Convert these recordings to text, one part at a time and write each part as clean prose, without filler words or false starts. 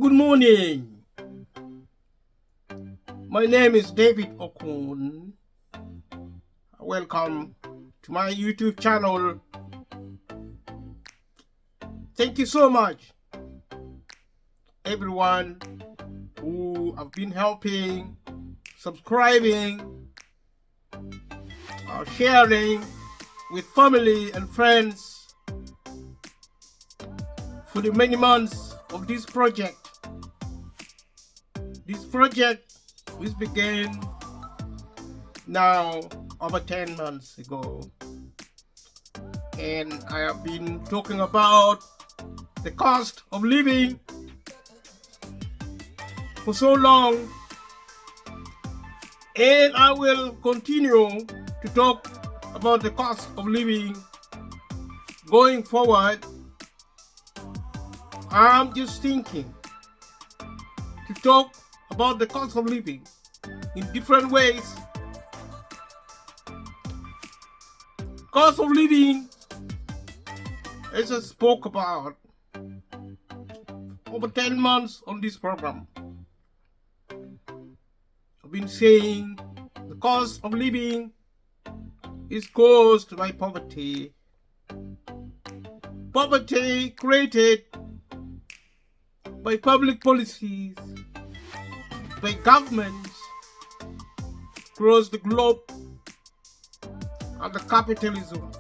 Good morning. My name is David Okun. Welcome to my YouTube channel. Thank you so much, everyone who have been helping, subscribing, sharing with family and friends for the many months of this project. This project which began now over 10 months ago, and I have been talking about the cost of living for so long, and I will continue to talk about the cost of living going forward. I'm just thinking to talk about the cost of living in different ways. Cost of living, as I spoke about over 10 months on this program, I've been saying the cost of living is caused by poverty. Poverty created by public policies, by governments across the globe, and the capitalism,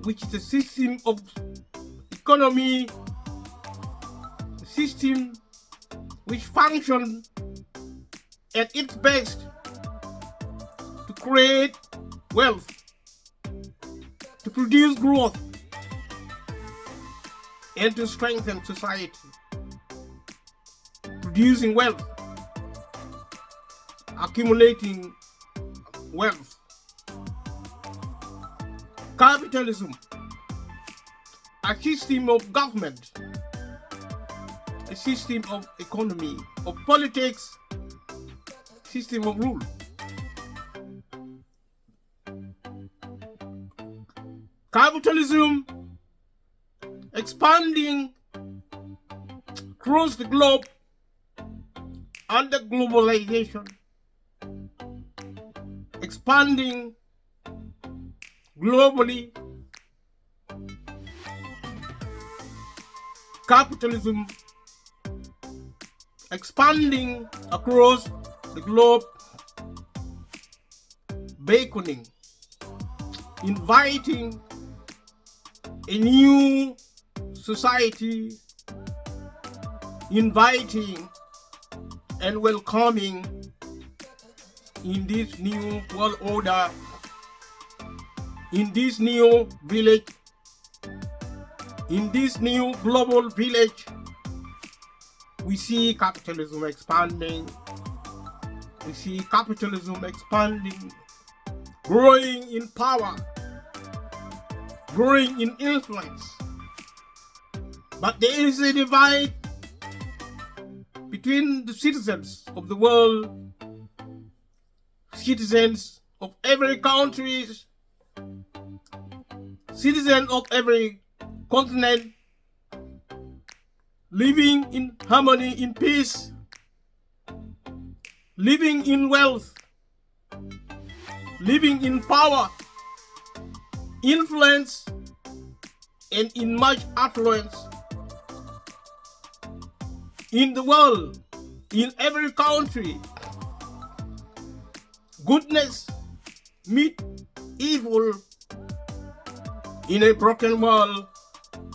which is a system of economy, a system which functions at its best to create wealth, to produce growth, and to strengthen society. Producing wealth, accumulating wealth. Capitalism, a system of government, a system of economy, of politics, system of rule. Capitalism expanding across the globe under globalization, expanding globally. Capitalism expanding across the globe, beckoning, inviting a new society, inviting and welcoming in this new world order, in this new village, in this new global village. We see capitalism expanding. We see capitalism expanding, growing in power, growing in influence. But there is a divide between the citizens of the world, citizens of every country, citizens of every continent, living in harmony, in peace, living in wealth, living in power, influence, and in much affluence in the world, in every country. Goodness meet evil in a broken world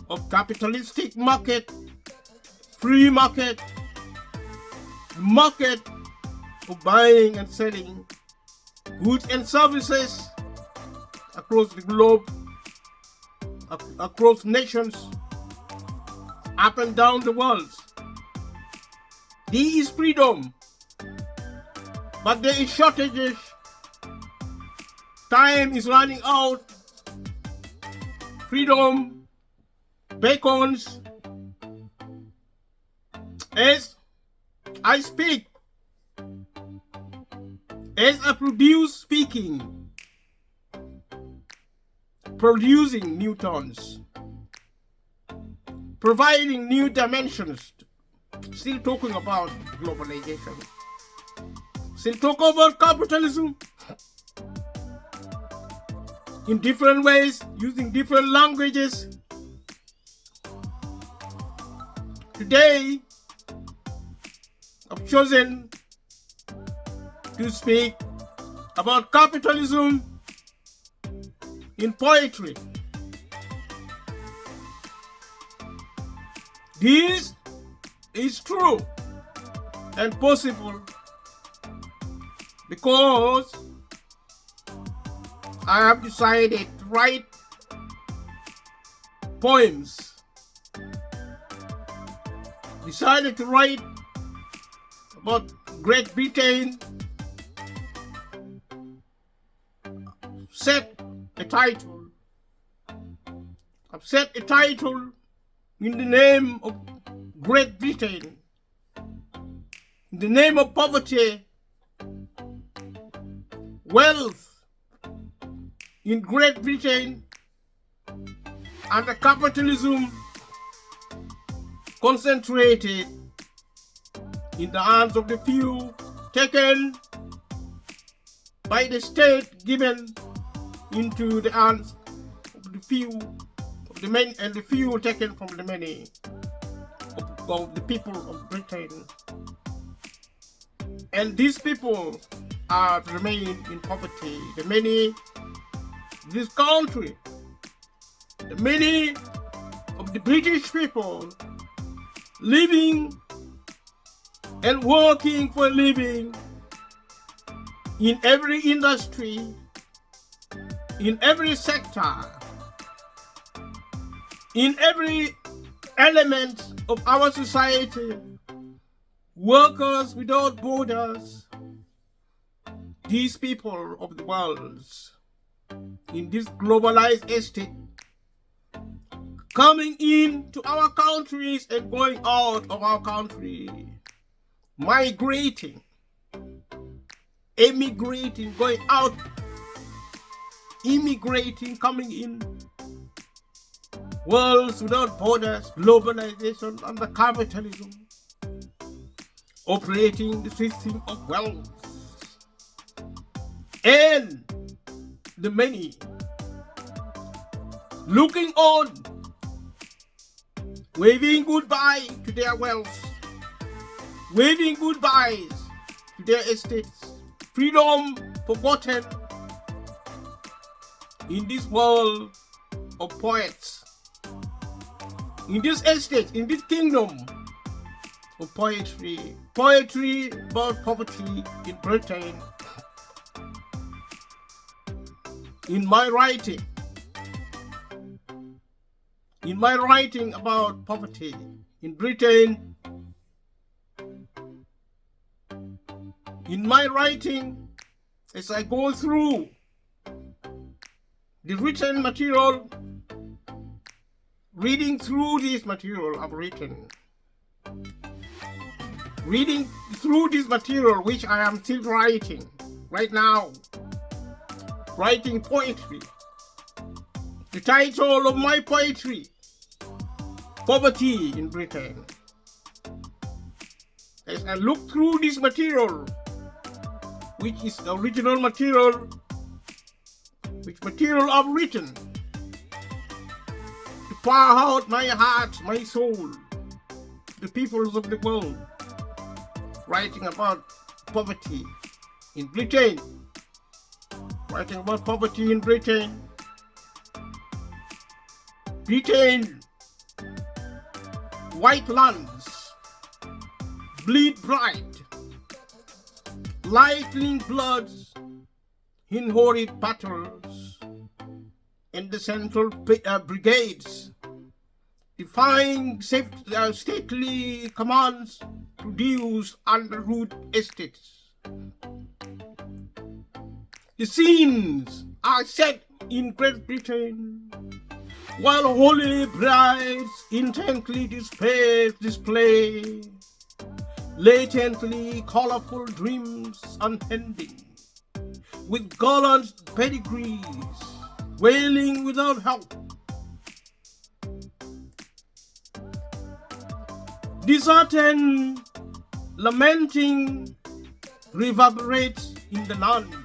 of capitalistic market, free market, market for buying and selling goods and services across the globe, across nations, up and down the world. There is freedom, but there is shortages. Time is running out. Freedom beckons. As I speak, as I produce speaking, producing new tones, providing new dimensions Still talking about globalization. Still talking about capitalism in different ways, using different languages. Today, I've chosen to speak about capitalism in poetry. This is true and possible because I have decided to write poems. Decided to write about Great Britain. Set a title. I've set a title in the name of Great Britain, in the name of poverty, wealth in Great Britain, and the capitalism concentrated in the hands of the few, taken by the state, given into the hands of the few, of the many, and the few taken from the many, of the people of Britain. And these people have remained in poverty. The many, this country, the many of the British people living and working for a living in every industry, in every sector, in every element of our society, workers without borders, these people of the world, in this globalized estate, coming into our countries and going out of our country, migrating, emigrating, going out, immigrating, coming in. Worlds without borders, globalization under capitalism, operating the system of wealth, and the many looking on, waving goodbye to their wealth, waving goodbyes to their estates, freedom forgotten in this world of poets, in this estate, in this kingdom of poetry, poetry about poverty in Britain. In my writing about poverty in Britain, in my writing, as I go through the written material, reading through this material I've written, reading through this material which I am still writing right now, writing poetry. The title of my poetry, Poverty in Britain. As I look through this material, which is the original material, which material I've written, to pour out my heart, my soul, the peoples of the world, writing about poverty in Britain, writing about poverty in Britain. Britain, white lands, bleed bright, lightning bloods in horrid battles, and the central brigades, defying stately commands, produce underwood estates. The scenes are set in Great Britain, while holy brides intently display latently colorful dreams unending, with gallant pedigrees wailing without help. Disheartened, lamenting, reverberates in the lands,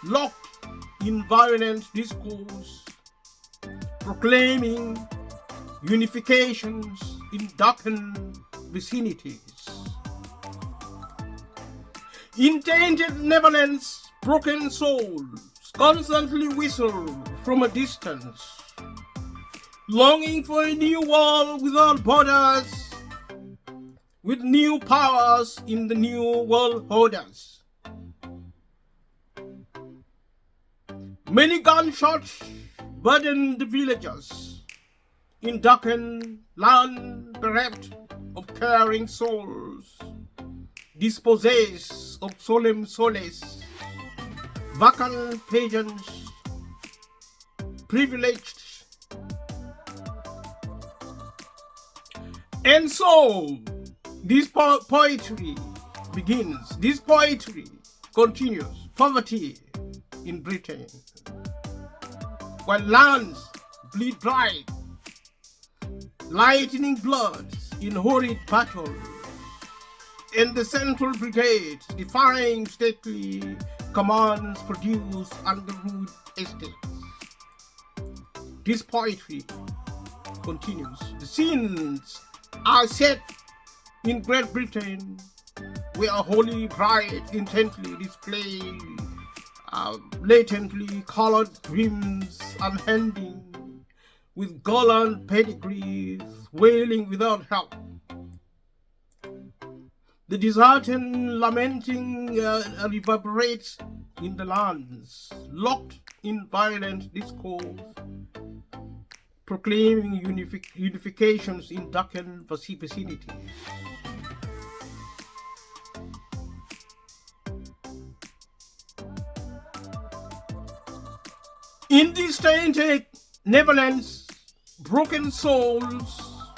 locked in violent discourse, proclaiming unifications in darkened vicinities. In tainted Neverland's broken souls constantly whistle from a distance, longing for a new world without borders, with new powers in the new world holders. Many gunshots burden the villagers in darkened land bereft of caring souls, dispossessed of solemn solace, vacant pageants, privileged. And so, this poetry begins, this poetry continues. Poverty in Britain, while lands bleed dry, lightning bloods in horrid battle, and the Central Brigade defying stately commands produced under rude estates. This poetry continues. The scenes are set in Great Britain, where a holy bride intently display latently colored dreams unending, with gallant pedigrees wailing without help. The disheartened lamenting reverberates in the lands, locked in violent discourse, proclaiming unifications in darkened vicinities. In these tainted Neverlands, broken souls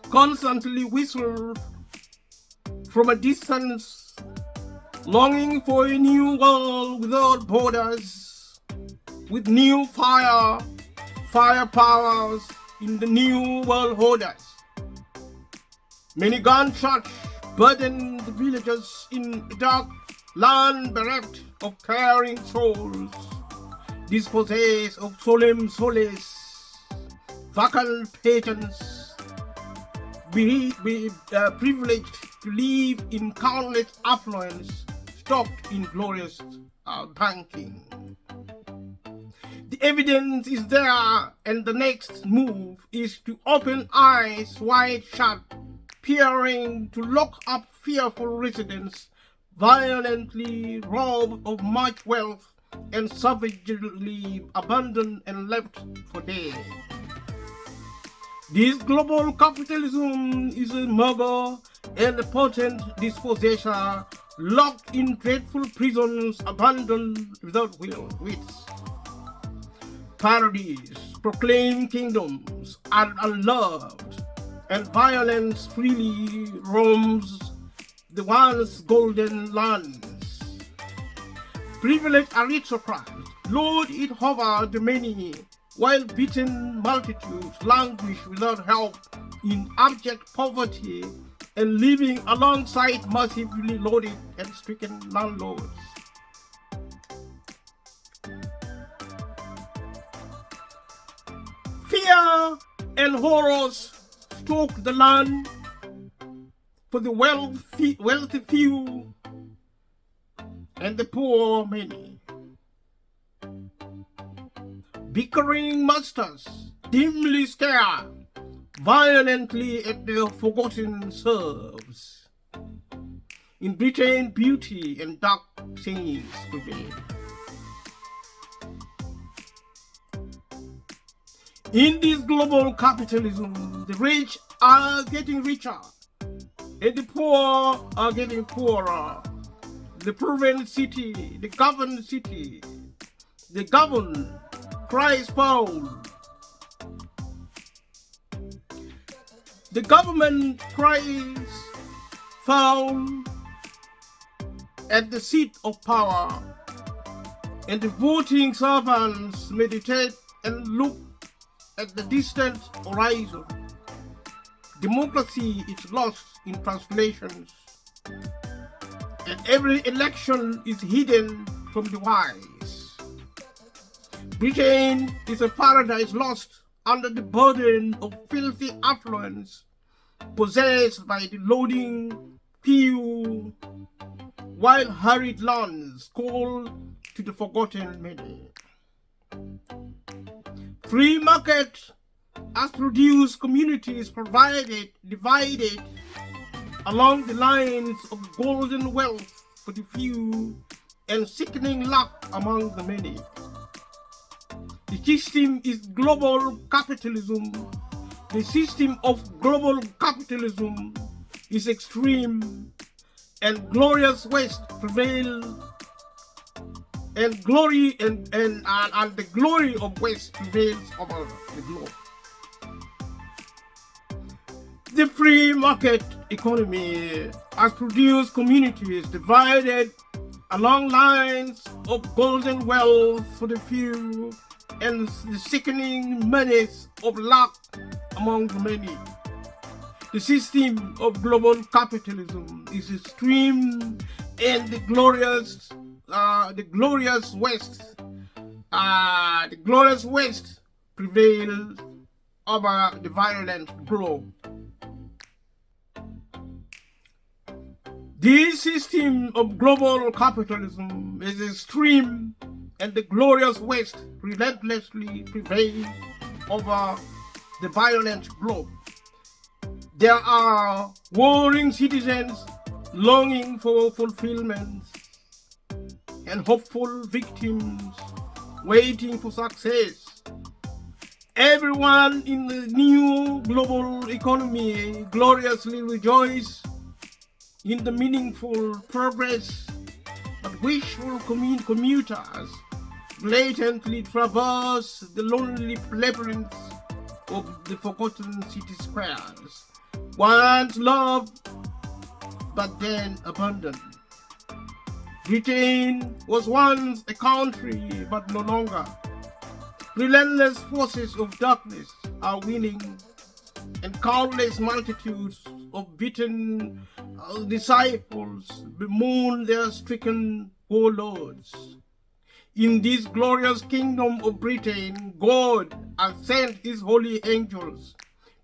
constantly whistle from a distance, longing for a new world without borders, with new fire powers in the new world holders. Many gunshots burden the villagers in a dark land bereft of caring souls, dispossessed of solemn solace, vacant pageants, privileged to live in countless affluence, stocked in glorious banking. The evidence is there, and the next move is to open eyes wide shut, peering to lock up fearful residents, violently robbed of much wealth and savagely abandoned and left for dead. This global capitalism is a murder and a potent dispossessor, locked in dreadful prisons, abandoned without wits. Parodies proclaim kingdoms are unloved, and violence freely roams the once golden lands. Privileged aristocrats lord it over the many, while beaten multitudes languish without help in abject poverty and living alongside massively loaded and stricken landlords. Fear and horrors stalk the land for the wealthy few and the poor many. Bickering masters dimly stare violently at their forgotten serfs. In Britain, beauty and dark sayings prevail. In this global capitalism, the rich are getting richer and the poor are getting poorer. The proven city, the governed city, the governed cries foul. The government cries foul at the seat of power, and the voting servants meditate and look at the distant horizon. democracy is lost in translations, and every election is hidden from the wise. Britain is a paradise lost under the burden of filthy affluence possessed by the loading few, while hurried lands call to the forgotten many. Free market has produced communities divided along the lines of golden wealth for the few and sickening luck among the many. The system is global capitalism. The system of global capitalism is extreme, and glorious West prevail, and the glory of West prevails over the globe. The free market economy has produced communities divided along lines of golden wealth for the few and the sickening menace of luck among the many. The system of global capitalism is extreme, and the glorious West prevails over the violent globe. This system of global capitalism is extreme, and the glorious West relentlessly prevails over the violent globe. There are warring citizens longing for fulfillment, and hopeful victims waiting for success. Everyone in the new global economy gloriously rejoices in the meaningful progress, but wishful commuters blatantly traverse the lonely labyrinths of the forgotten city squares, once loved but then abandoned. Britain was once a country, but no longer. Relentless forces of darkness are winning, and countless multitudes of beaten disciples bemoan their stricken warlords. In this glorious kingdom of Britain, God has sent his holy angels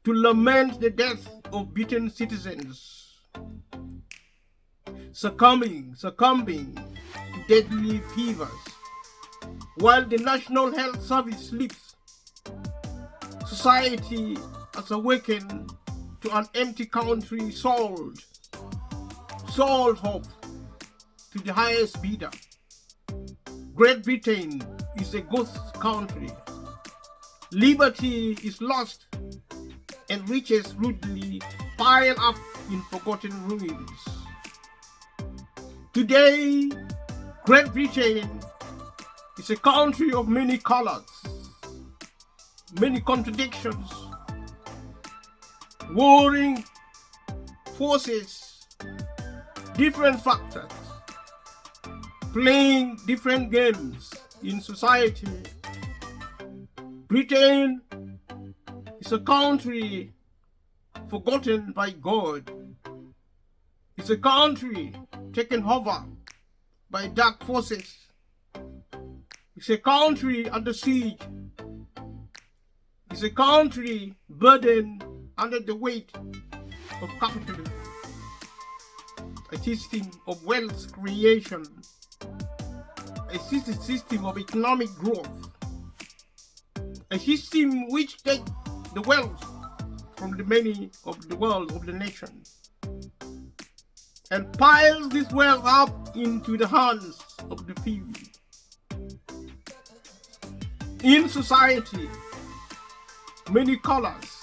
to lament the death of beaten citizens, succumbing to deadly fevers. While the National Health Service sleeps, society has awakened to an empty country sold off to the highest bidder. Great Britain is a ghost country. Liberty is lost, and riches rudely pile up in forgotten ruins. Today, Great Britain is a country of many colors, many contradictions, warring forces, different factors, playing different games in society. Britain is a country forgotten by God. It's a country taken over by dark forces. It's a country under siege. It's a country burdened under the weight of capitalism, a system of wealth creation, a system of economic growth, a system which takes the wealth from the many of the world, of the nation, and piles this wealth up into the hands of the few. In society, many colors.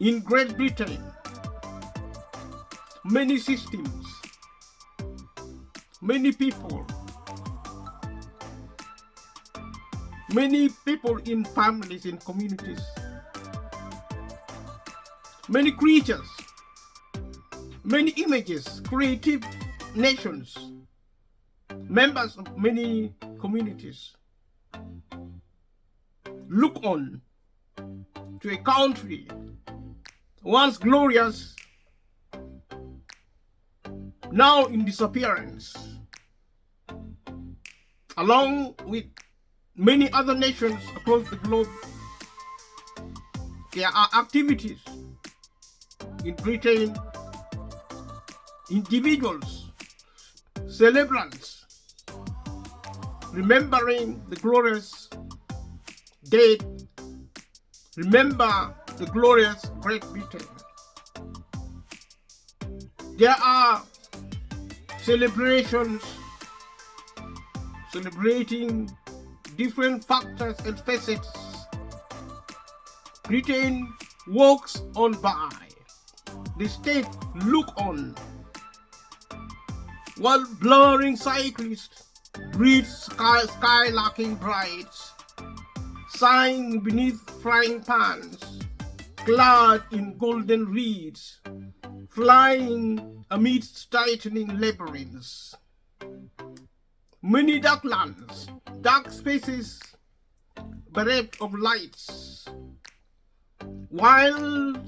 In Great Britain, many systems, many people in families, in communities, many creatures, many images, creative nations, members of many communities. Look on to a country once glorious, now in disappearance, along with many other nations across the globe. There are activities in Britain, individuals, celebrants, remembering the glorious dead, remember the glorious Great Britain. There are celebrations celebrating different factors and facets. Britain walks on by, the state look on, while blurring cyclists breathe skylarking brides, sighing beneath frying pans, clad in golden reeds, flying amidst tightening labyrinths. Many dark lands, dark spaces, bereft of lights, wild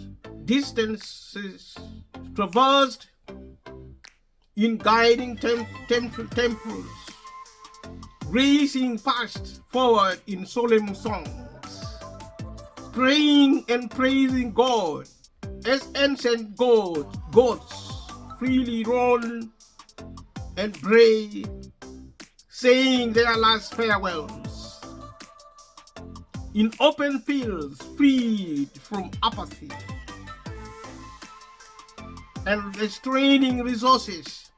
distances traversed in guiding temples, racing fast forward in solemn songs, praying and praising God as ancient gods freely roll and bray, saying their last farewells in open fields freed from apathy and restraining resources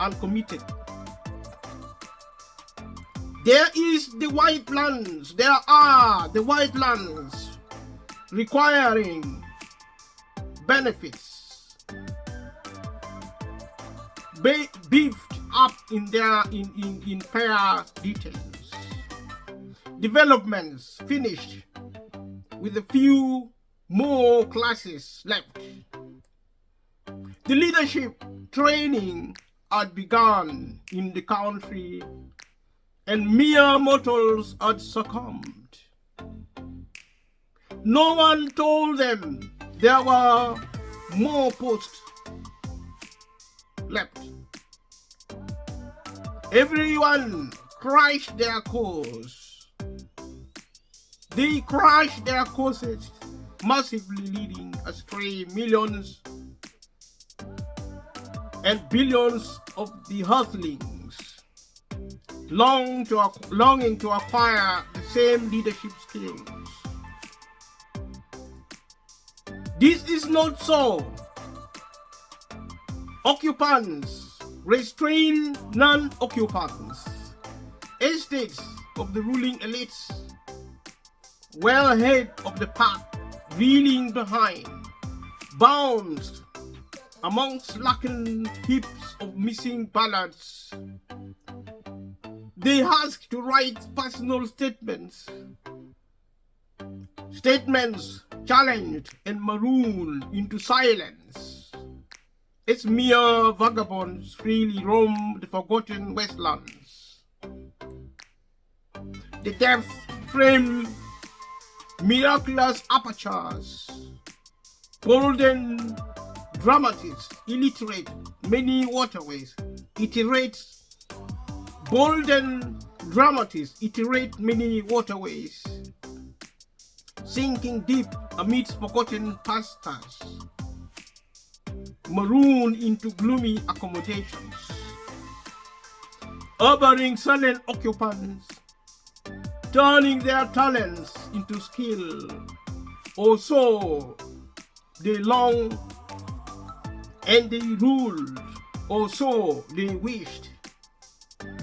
uncommitted. There are the white lands requiring benefits, beefed up in fair details. Developments finished with a few more classes left. The leadership training had begun in the country, and mere mortals had succumbed. No one told them there were more posts left. Everyone crushed their cause. They crushed their causes, massively leading astray millions and billions of the earthlings, longing to acquire the same leadership skills. This is not so. Occupants restrain non-occupants. Estates of the ruling elites, well ahead of the pack, reeling behind, bounced among slackened heaps of missing ballots. They asked to write personal statements challenged and marooned into silence. Its mere vagabonds freely roam the forgotten wastelands. The depth frame miraculous apertures, golden dramatists illiterate many waterways, golden dramatists iterate many waterways, sinking deep amidst forgotten pastures, marooned into gloomy accommodations, harboring silent occupants, turning their talents into skill, or so they long and they ruled, or so they wished,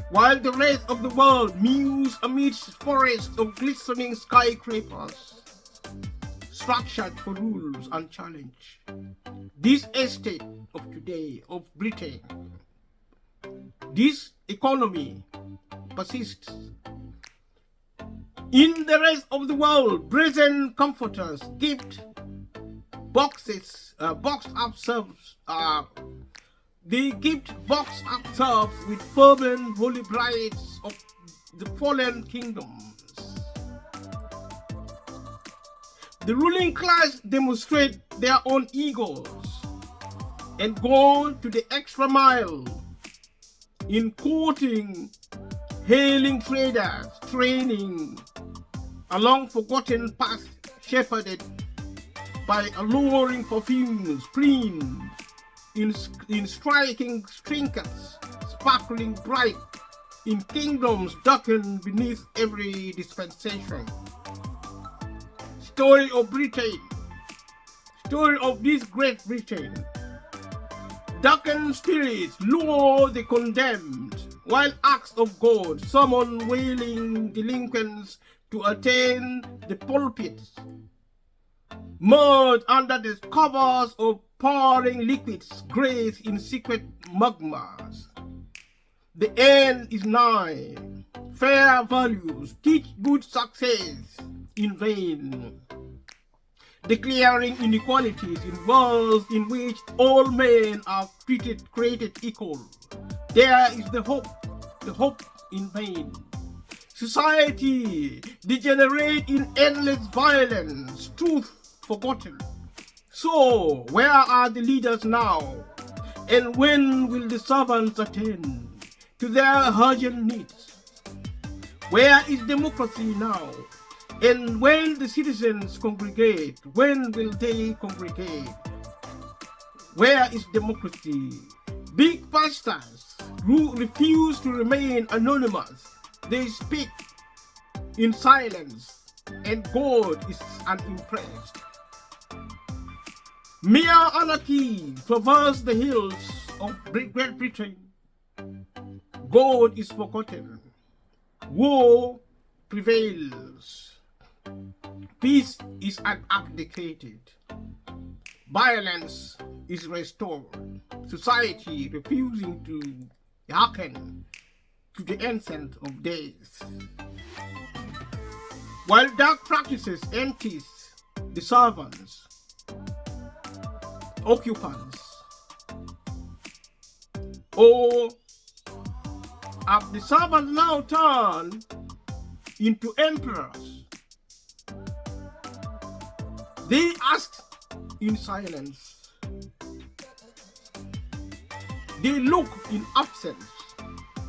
while the rest of the world mused amidst forests of glistening skyscrapers, structured for rules unchallenged. This estate of today of Britain, this economy persists. In the rest of the world, present comforters, gift boxes, boxed up serves, they gift boxed up serves with fervent holy brides of the fallen kingdoms. The ruling class demonstrate their own egos and go to the extra mile in quoting, hailing traders, training along forgotten paths shepherded by alluring perfumes, prints, in striking trinkets, sparkling bright, in kingdoms darkened beneath every dispensation. Story of Britain, story of this great Britain. Darkened spirits lure the condemned, while acts of God summon wailing delinquents to attain the pulpits. Merged under the covers of pouring liquids, grace in secret magmas. The end is nigh. Fair values teach good success in vain. Declaring inequalities in worlds in which all men are created equal. There is the hope in vain. Society degenerate in endless violence, truth forgotten. So, where are the leaders now? And when will the servants attend to their urgent needs? Where is democracy now? And when the citizens congregate, when will they congregate? Where is democracy? Big pastors who refuse to remain anonymous, they speak in silence, and God is unimpressed. Mere anarchy traverses the hills of Great Britain. God is forgotten. War prevails. Peace is abdicated. Violence is restored. Society refusing to hearken to the ancient of days. While dark practices entice the servants, occupants, or have the servants now turned into emperors? They ask in silence. They look in absence.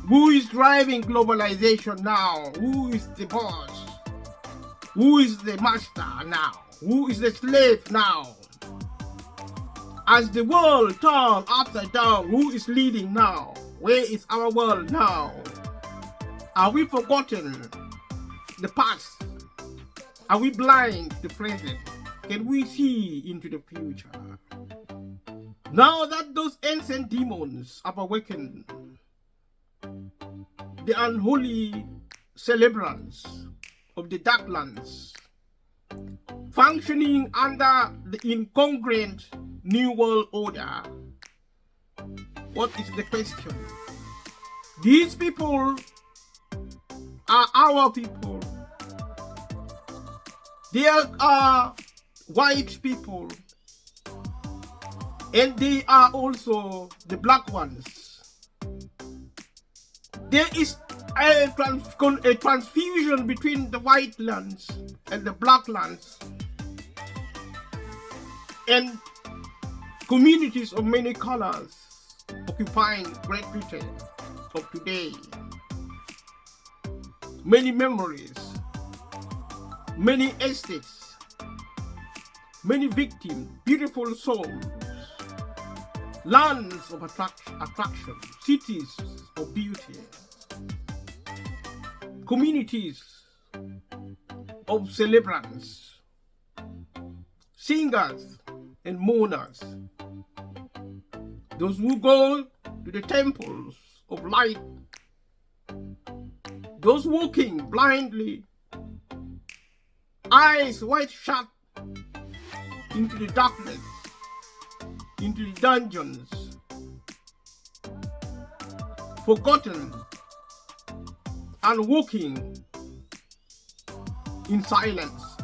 Who is driving globalization now? Who is the boss? Who is the master now? Who is the slave now? As the world turns upside down, who is leading now? Where is our world now? Are we forgotten the past? Are we blind to the present? Can we see into the future? Now that those ancient demons have awakened, the unholy celebrants of the Darklands, functioning under the incongruent New World Order, what is the question? These people are our people. They are white people, and they are also the black ones. There is a transfusion between the white lands and the black lands, and communities of many colors occupying Great Britain of today. Many memories, many estates, many victims, beautiful souls, lands of attraction, cities of beauty, communities of celebrants, singers and mourners, those who go to the temples of light, those walking blindly, eyes wide shut into the darkness, into the dungeons, forgotten and walking in silence,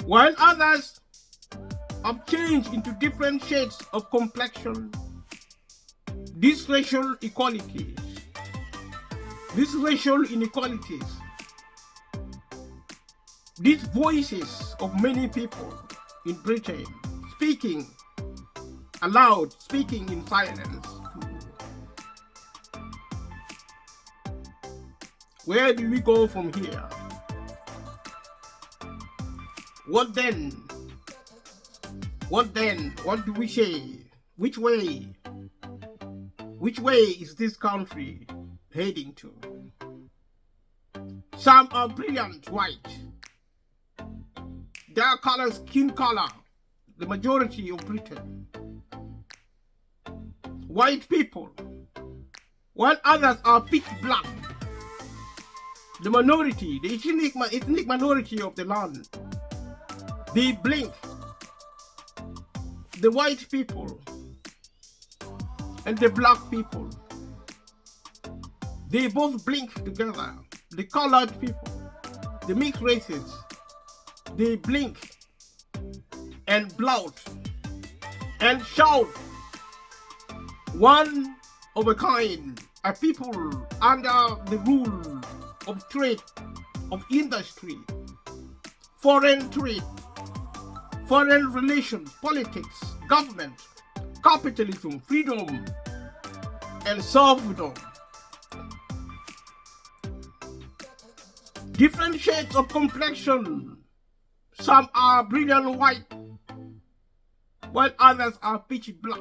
while others have changed into different shades of complexion. These racial inequalities these voices of many people in Britain speaking aloud, speaking in silence. Where do we go from here? What then? What then? What do we say? Which way? Which way is this country heading to? Some are brilliant white. Their color, skin color, the majority of Britain. White people. While others are pitch black. The minority, the ethnic minority of the land. They blink. The white people and the black people, they both blink together. The colored people, the mixed races, they blink and blout and shout, one of a kind, a people under the rule of trade, of industry, foreign trade, foreign relations, politics, government, capitalism, freedom, and serfdom. Different shades of complexion. Some are brilliant white, while others are pitch black.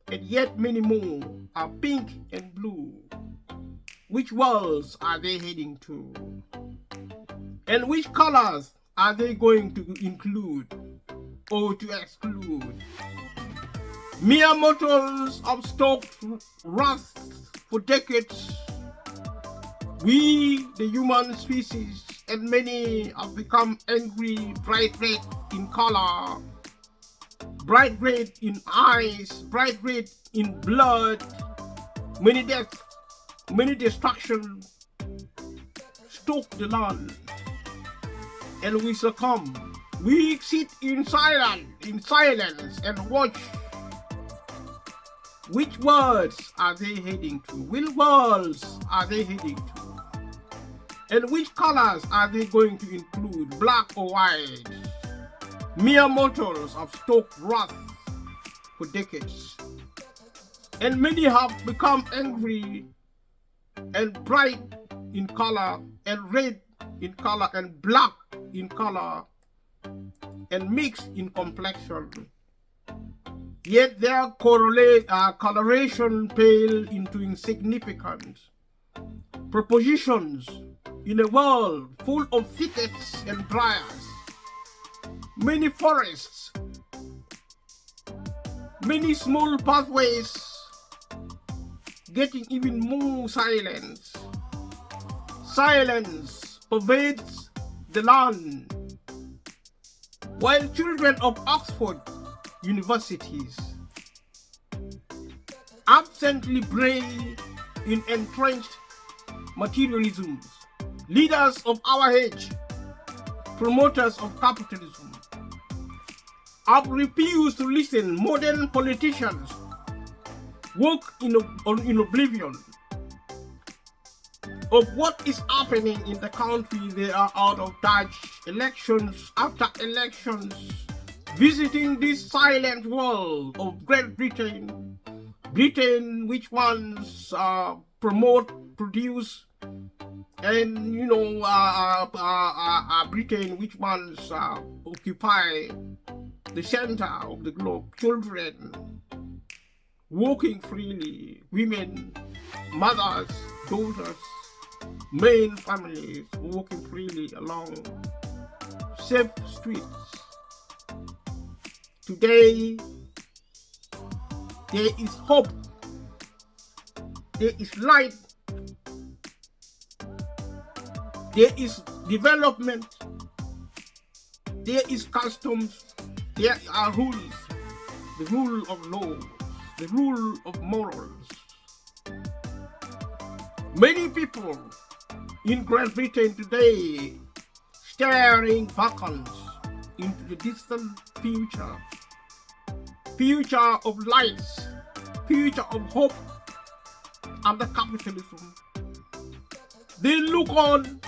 And yet many more are pink and blue. Which worlds are they heading to? And which colors are they going to include or to exclude? Mere mortals of stoked rust for decades. We, the human species, and many have become angry, bright red in color, bright red in eyes, bright red in blood, many deaths, many destruction, stalk the land, and we succumb. We sit in silence and watch. Which worlds are they heading to? Which worlds are they heading to? And which colors are they going to include, black or white? Mere mortals have stoked wrath for decades. And many have become angry and bright in color and red in color and black in color and mixed in complexion. Yet their coloration pale into insignificance. Propositions in a world full of thickets and briars, many forests, many small pathways, getting even more silence. Silence pervades the land, while children of Oxford universities absently bray in entrenched materialisms. Leaders of our age, promoters of capitalism, have refused to listen. Modern politicians walk in oblivion of what is happening in the country. They are out of touch. Elections after elections, visiting this silent world of Great Britain. Britain, which ones promote, produce, and Britain, which ones occupy the center of the globe. Children walking freely, women, mothers, daughters, men, families walking freely along safe streets. Today, there is hope, there is light, there is development, there is customs, there are rules, the rule of law, the rule of morals. Many people in Great Britain today staring vacant into the distant future, future of lights, future of hope under capitalism. They look on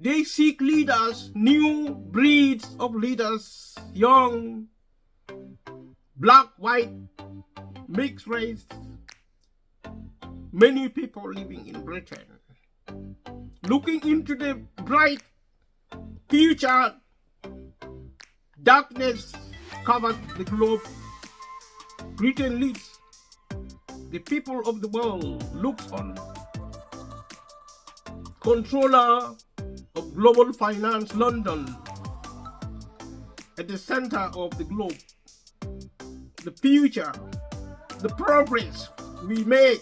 They seek leaders, new breeds of leaders, young, black, white, mixed race. Many people living in Britain, looking into the bright future. Darkness covers the globe. Britain leads. The people of the world looks on. Controller of global finance, London, at the center of the globe. The future, the progress we make,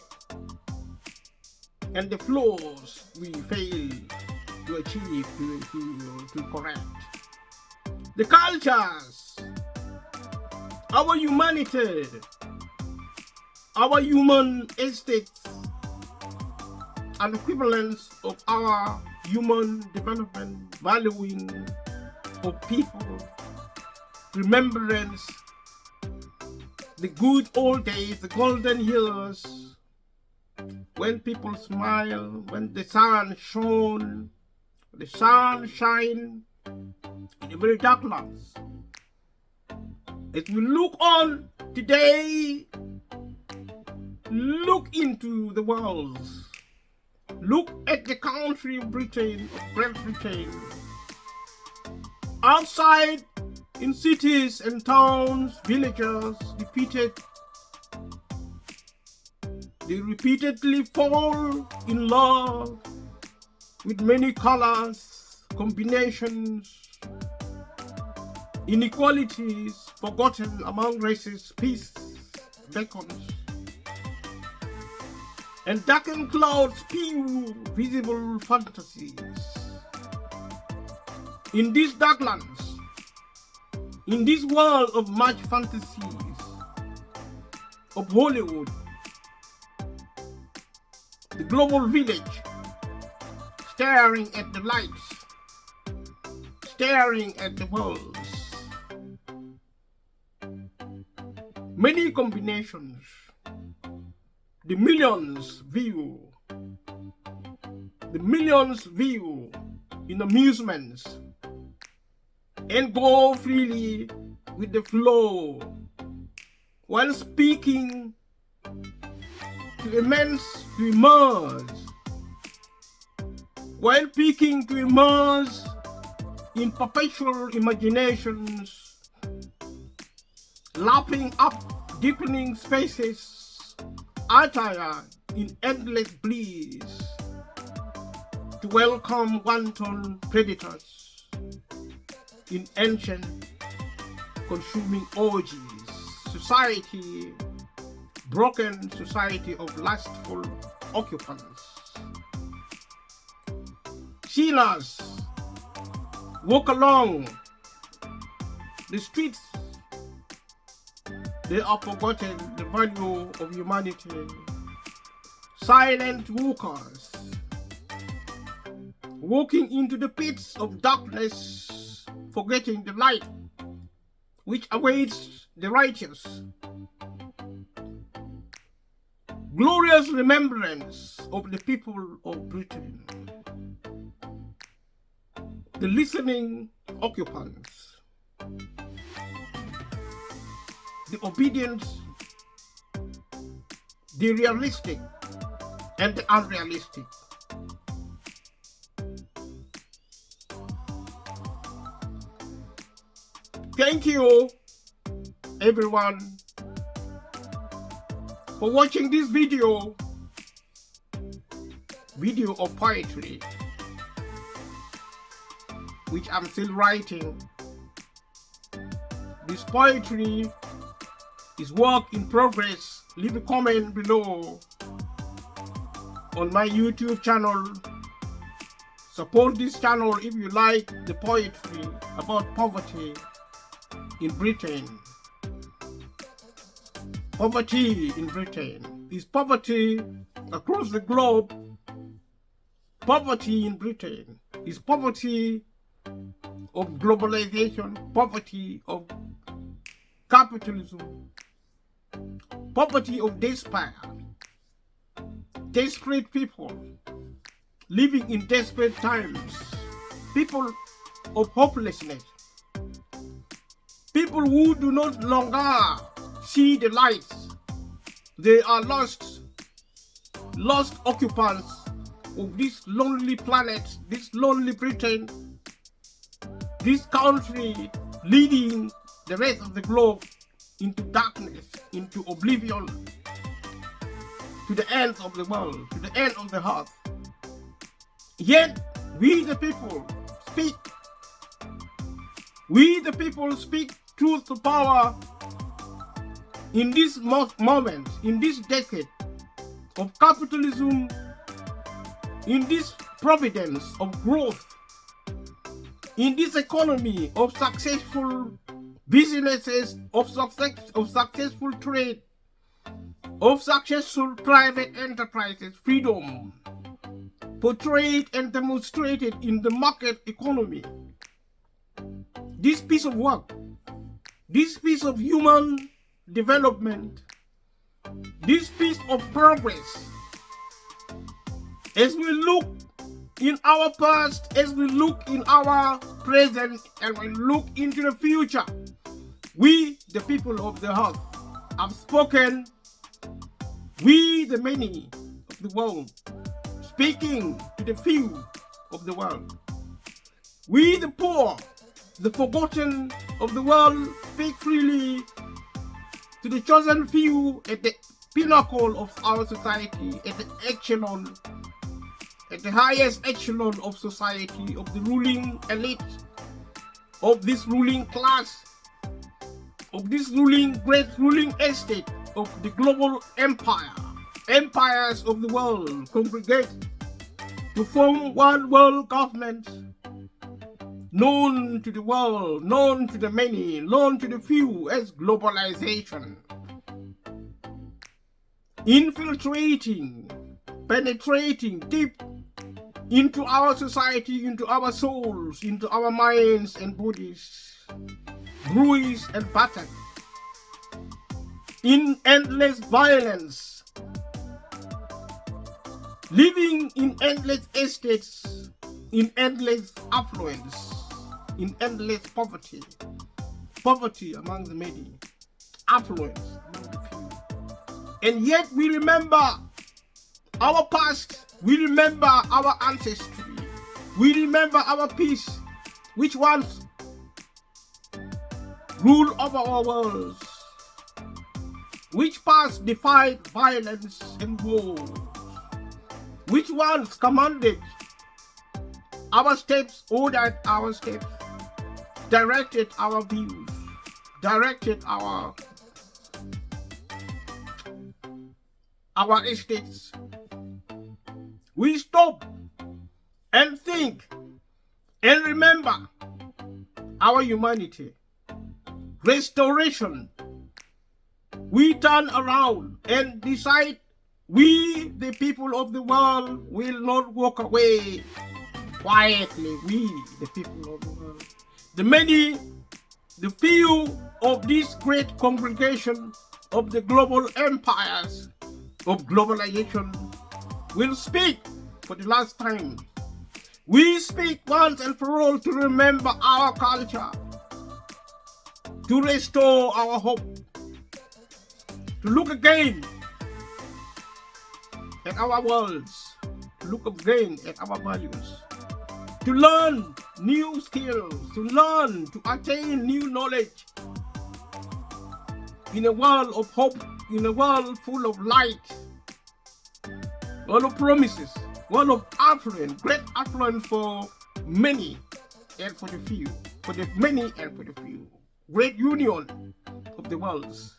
and the flaws we fail to achieve, to correct. The cultures, our humanity, our human estates, and equivalence of our human development, valuing of people, remembrance, the good old days, the golden years, when people smile, when the sun shone, the sun shine in the very dark lands. As we look on today, look into the world, look at the country of Britain, of Great Britain. Outside, in cities and towns, villages, they repeatedly fall in love with many colors, combinations, inequalities forgotten among races, peace beckons, and darkened clouds spew visible fantasies. In these dark lands, in this world of much fantasies, of Hollywood, the global village, staring at the lights, staring at the worlds. Many combinations, the millions view in amusements and go freely with the flow while speaking to immerse, while peeking to immerse in perpetual imaginations, lapping up deepening spaces, attire in endless bliss, to welcome wanton predators in ancient consuming orgies, society, broken society of lustful occupants. Sinners walk along the streets. They are forgotten the value of humanity. Silent walkers, walking into the pits of darkness, forgetting the light which awaits the righteous. Glorious remembrance of the people of Britain. The listening occupants, the obedient, the realistic, and the unrealistic. Thank you, everyone, for watching this video of poetry, which I'm still writing. This poetry is work in progress. Leave a comment below on my YouTube channel. Support this channel if you like the poetry about poverty in Britain. Poverty in Britain. Is poverty across the globe? Poverty in Britain is poverty of globalization, poverty of capitalism, poverty of despair, desperate people living in desperate times, people of hopelessness, people who do not longer see the lights. They are lost occupants of this lonely planet, this lonely Britain, this country leading the rest of the globe into darkness, into oblivion, to the end of the world, to the end of the earth. Yet, we the people speak. We the people speak truth to power in this moment, in this decade of capitalism, in this providence of growth, in this economy of successful businesses, of successful trade, of successful private enterprises, freedom portrayed and demonstrated in the market economy. This piece of work, this piece of human development, this piece of progress, as we look in our past, as we look in our present, and we look into the future, we, the people of the earth, have spoken. We, the many of the world, speaking to the few of the world. We, the poor, the forgotten of the world, speak freely to the chosen few at the pinnacle of our society, at the echelon, at the highest echelon of society, of the ruling elite, of this ruling class, of this great ruling estate of the global empire. Empires of the world congregate to form one world government, known to the world, known to the many, known to the few as globalization. Infiltrating, penetrating deep into our society, into our souls, into our minds and bodies, bruised and battered, in endless violence, living in endless estates, in endless affluence, in endless poverty, poverty among the many, affluence among the few. And yet we remember our past, we remember our ancestry, we remember our peace, which once ruled over our worlds, which past defied violence and war, which once commanded our steps, ordered our steps, directed our views, directed our estates. We stop and think and remember our humanity. Restoration. We turn around and decide we, the people of the world, will not walk away quietly. We, the people of the world, the many, the few of this great congregation of the global empires of globalization, will speak for the last time. We speak once and for all to remember our culture, to restore our hope, to look again at our worlds, to look again at our values, to learn new skills, to learn, to attain new knowledge in a world of hope, in a world full of light, world of promises, world of affluence, great affluence for many and for the few, for the many and for the few. Great union of the worlds,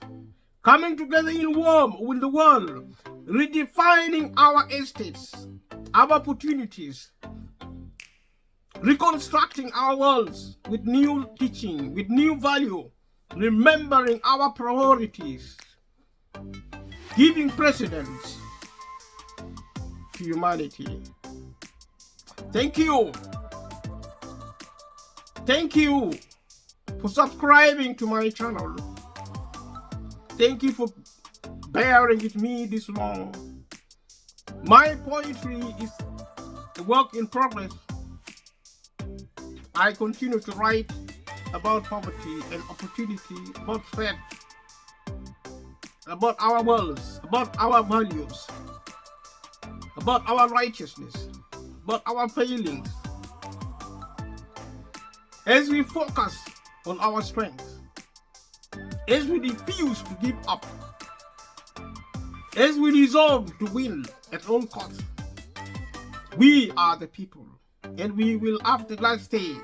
coming together in warm with the world, redefining our estates, our opportunities, reconstructing our worlds with new teaching, with new value, remembering our priorities, giving precedence to humanity. Thank you. Thank you for subscribing to my channel. Thank you for bearing with me this long. My poetry is a work in progress. I continue to write about poverty and opportunity, about threat, about our worlds, about our values, about our righteousness, about our failings. As we focus on our strengths, as we refuse to give up, as we resolve to win at all costs, we are the people, and we will have the last say.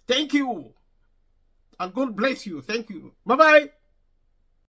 Thank you, and God bless you. Thank you. Bye-bye.